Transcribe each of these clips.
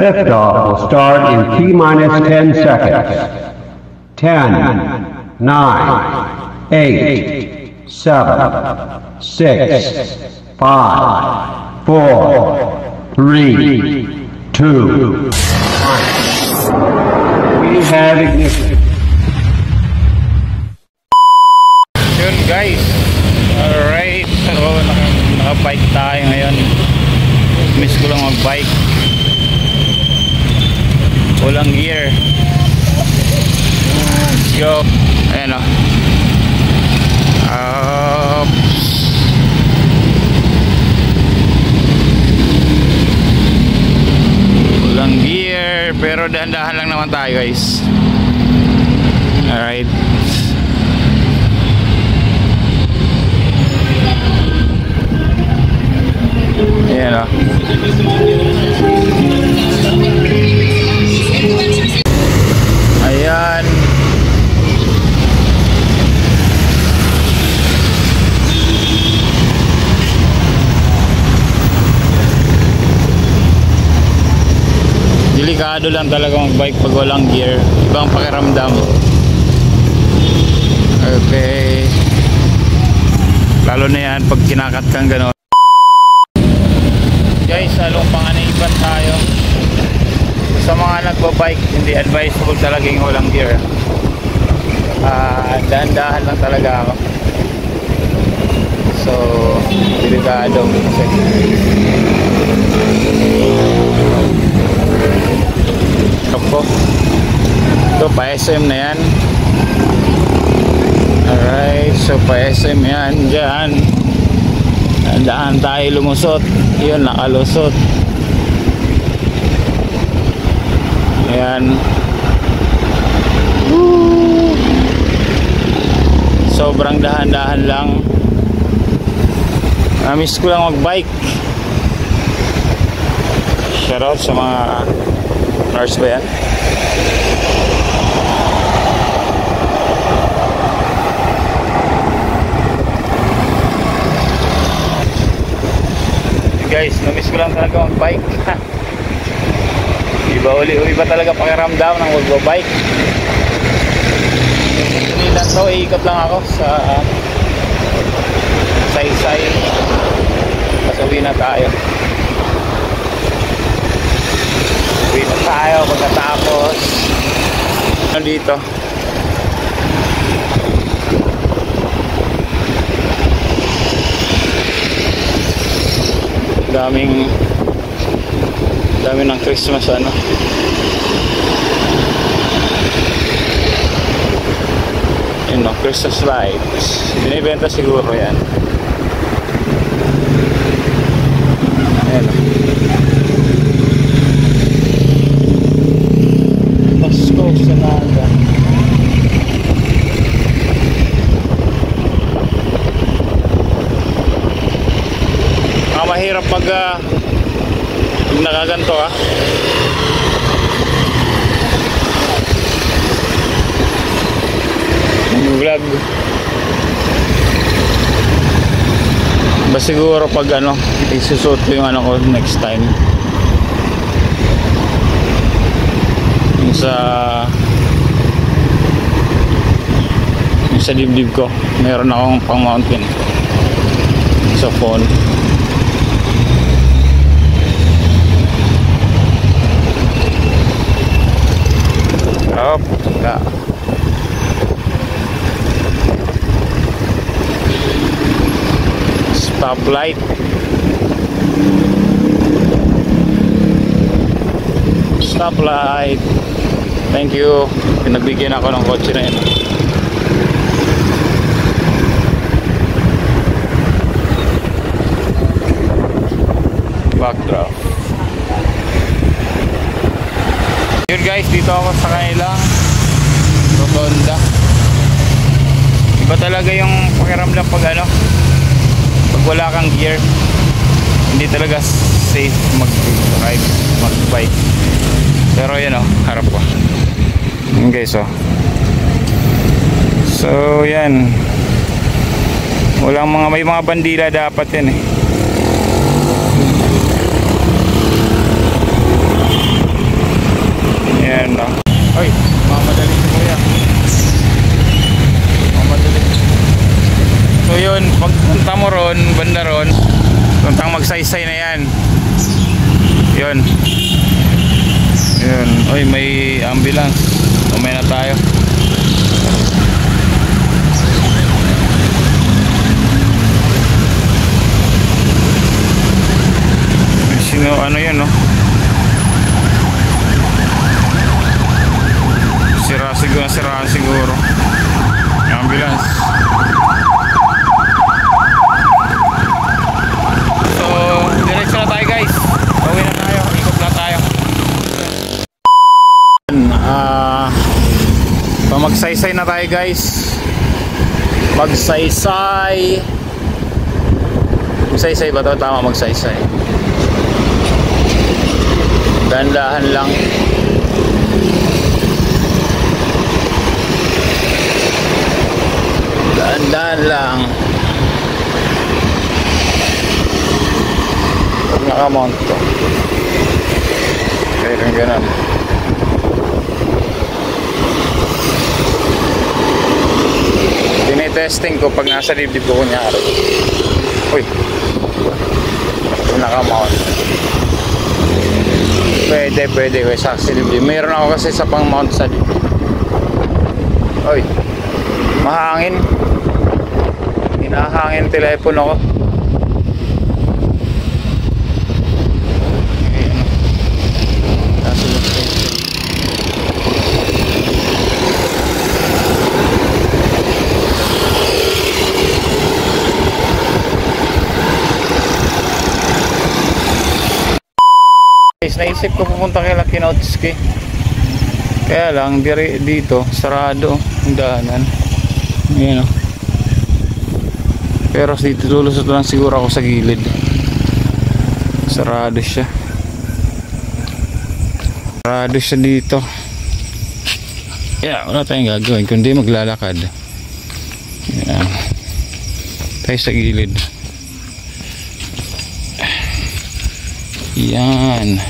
Liftoff will start in T-minus 10 seconds. 10, 9, 8, 7, 6, 5, 4, 3, 2, 1. We have ignition. go. Ayan o. Walang gear, pero dahan-dahan lang naman tayo guys. Alright. Ayan o. Ayan. Delikado lang talaga mag-bike pag walang gear. Ibang pakiramdam. Okay. Lalo na yan pag kinakat kang gano'n. Guys, halong panganiban tayo. Sa mga nagbabike, hindi advisable talaga yung walang gear. Dahan-dahan lang talaga ako. So, delikado kasi. Opo. Ito pa SM na yan. Alright, so pa SM yan dyan. Dahan tayo lumusot. Yun, nakalusot. Ayan. Sobrang dahan-dahan lang. Miss ko lang mag-bike. Shoutout sa mga nurse ba yan? Guys, namiss ko lang talaga mag-bike. Iba uli ba talaga pakiramdam ng mag-bike? Hindi lang to, iikot lang ako sa Saysay. Pasuwi na tayo. Uwi na tayo pagkatapos dito. Dami ng Christmas ano. Yun no, Christmas lights. Binibenta siguro yan. Ayan o. Pasko sa naga. Mahirap pag nakaganto vlog ba siguro pag isusuot ko yung ko next time yung sa dibdib ko meron akong pang mountain sa phone. Oh, wala. Stoplight. Stoplight. Thank you. Pinagbigyan ako ng kotse na yun. Backdrop. Yun guys, dito ako sa kanilang rotonda. Iba talaga yung pakiramdam pag pag wala kang gear. Hindi talaga safe mag-ride, mag-bike. Pero yan harap ko. Yun guys so yan. May mga bandila dapat yan Ayan Oy, mamadali si kuya. Mamadali. So yun, pagpunta mo ron, banda ron, puntang magsaysay na yan. Yun. Oy, may ambulance. Umay na tayo. Sino yan sira siguro nasiraan siguro yung ambulance. So diretso na tayo guys, pauwi na tayo, ikot na tayo. Magsaysay na tayo guys, magsaysay ba ito? Tama, magsaysay. Dahan-dahan lang. Dahan-dahan lang. Pag nakamount to, kaya kang ganun. Tinetesting ko pag nasa dibdib ko kunyari. Uy, nakamount. Pwede sa dibdib. Meron ako kasi sa pang mount sa dibdib. Uy, mahangin. Hinahangin telepono ko. Naisip ko pupunta kay Lakinotski, kaya lang dito sarado ang daanan. Ayan o. Pero dito lulusot lang siguro ako sa gilid. Sarado siya. Sarado siya dito. Yeah, wala tayong gagawin kundi maglalakad. Ayan. Tayo sa gilid. Yan.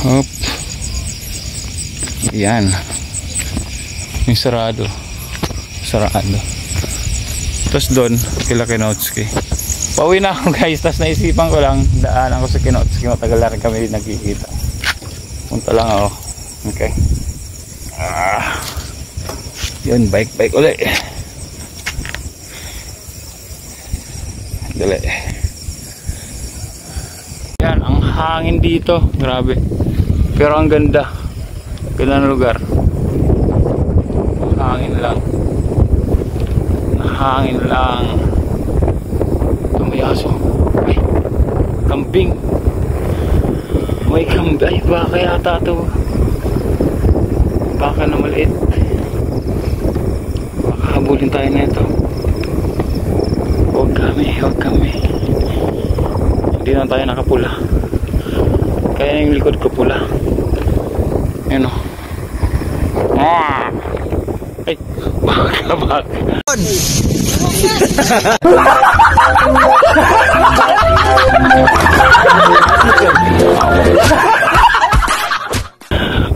Hop. Yan. Yung sarado. Tapos doon kila Kinotski. Pauwi na ako guys. Tapos naisipan ko lang, daanan ko sa Kinotski. Matagal na rin kami nagkikita. Punta lang ako. Okay. Yun, bike ulit. Dali. Yan, ang hangin dito, grabe. Pero ang ganda. Ganda ng lugar. Hangin lang. Hangin lang. Tumayaso. Ay, kambing. May kambing. Ay, baka yata ito. Baka na maliit. Baka habulin tayo na ito. Huwag kami. Hindi na tayo nakapula. Kaya yung likod ko pula. Ayan o. Ay, baka.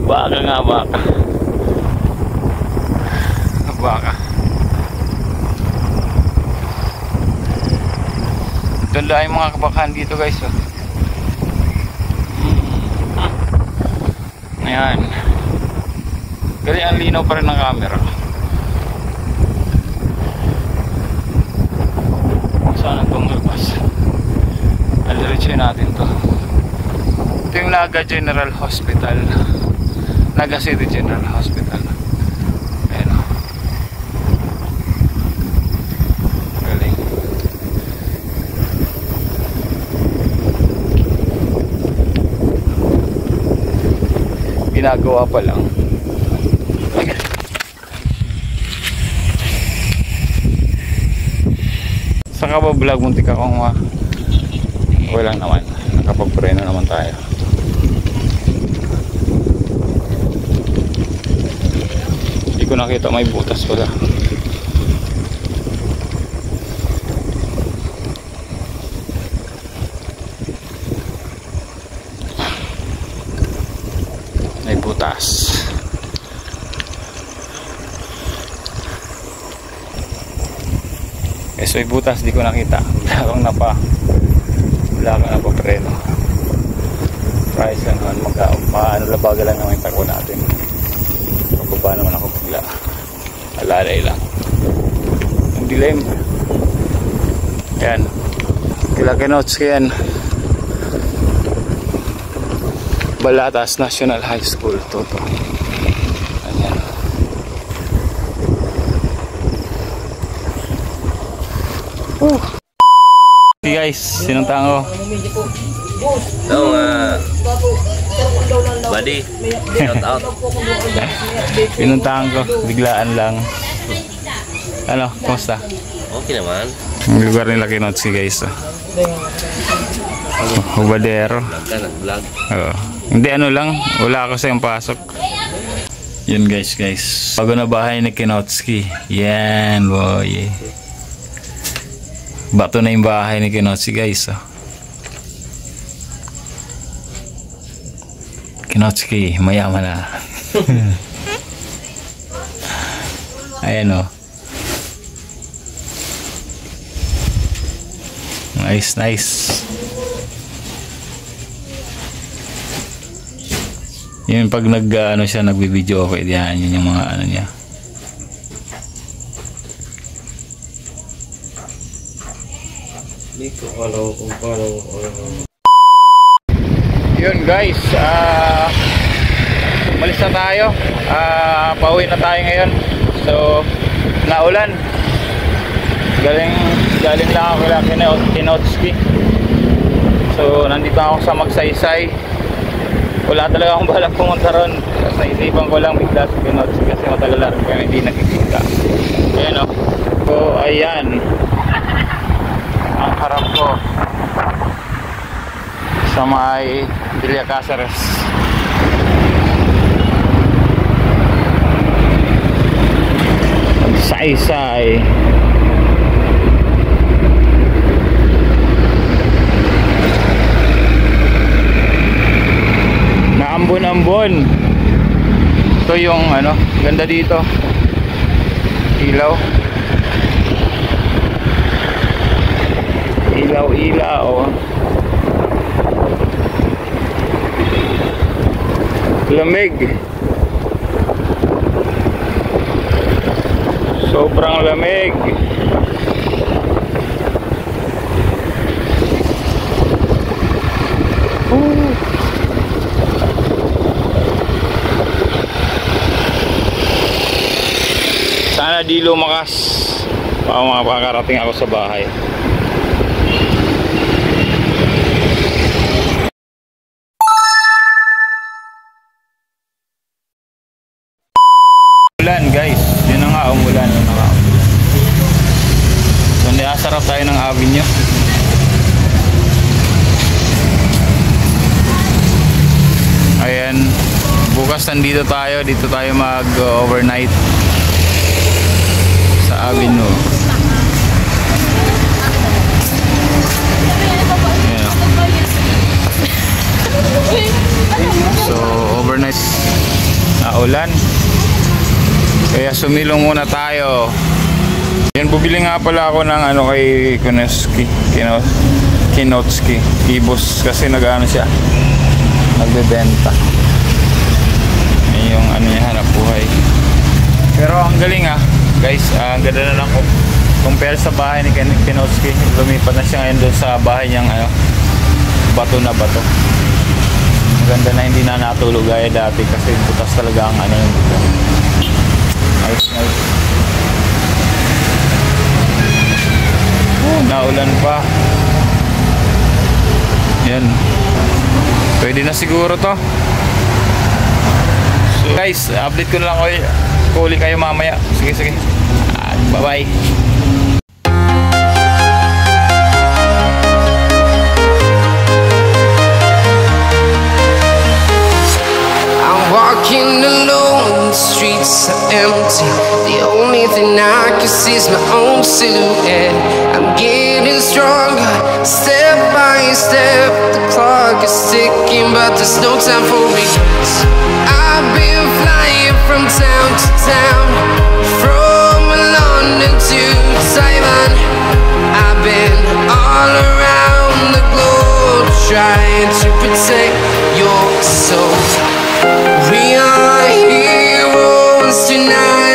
Baka nga, baka. Ganda yung mga kabakahan dito guys. Ayan. Galing ang linaw pa rin ng camera. Saan itong labas? Aliritsin natin to. Ito yung Naga General Hospital. Naga City General Hospital. Ayan o. Galing. Ginagawa pa lang. Sa kabablog muntik akong walang naman, nakapagpreno naman tayo. Hindi ko nakita, may butas pala. May butas. So may butas, di ko nakita. Wala kang napapreno. Price lang naman, labaga lang naman yung tako natin. Pababa naman ako bigla. Alalay lang. Ang dilim. Yan. Kila Kinotski yan. Balatas National High School. Toto. Ayan. Kinotski guys, sinuntahan ko. Hello buddy, shout out. Pinuntahan ko, biglaan lang. Ano, kumusta? Okay naman. Ang lugar nila Kinotski guys. Hubadero. Vlog ka, nag-vlog. Oo. Hindi ano lang, wala ako sa yung pasok. Yun guys. Bago na bahay ni Kinotski. Yan boy. Bato na yung bahay ni Kinotski guys. Kinotski, mayaman na. Ayan o. Nice. Yun pag ano siya, nagbibideo okay diyan, yun yung mga ano niya. Yun guys, umalis na tayo. Pauwi na tayo ngayon. So, naulan. Galing lang ako kila Kinotski. So, nandito ako sa Magsaysay. Wala talaga akong balak pumunta ron. Kasi naisipan ko lang bigla sa Kinotski kasi matagal na rin kami hindi nakikita. Ayan o. So, ayan. Ang harap ko sa may Villa Caceres. Magsaysay. Naambon-ambon. Ito yung ano, ganda dito. Ilaw. Ilaw. Lamig. Sobrang lamig. Sana di lumakas para makakarating ako sa bahay. Umulan guys, yun na nga, umulan. So nasarap tayo ng avenue. Ayan, bukas dito tayo mag overnight sa avenue. Ayan. So overnight na ulan. Kaya sumilong muna tayo. Yan, bubili nga pala ako ng ano kay Kinotski Ibos kasi nag-ano siya, nagbebenta. Yung ano niya, hanap buhay. Pero ang galing guys, ang ganda na lang compare sa bahay ni Kinotski. Lumipat na siya ngayon doon sa bahay niyang bato na bato. Maganda na, hindi na natulog gaya dati kasi butas talaga ang ano yung dito. Nice. Naulan pa. Yan. Pwede na siguro to. So, guys, update ko na lang ulit kayo mamaya. Sige. Bye-bye. Walking alone, the streets are empty. The only thing I can see is my own silhouette. I'm getting stronger, step by step. The clock is ticking, but there's no time for regrets. I've been flying from town to town, from London to Taiwan. I've been all around the globe, trying to protect your soul. We are heroes tonight.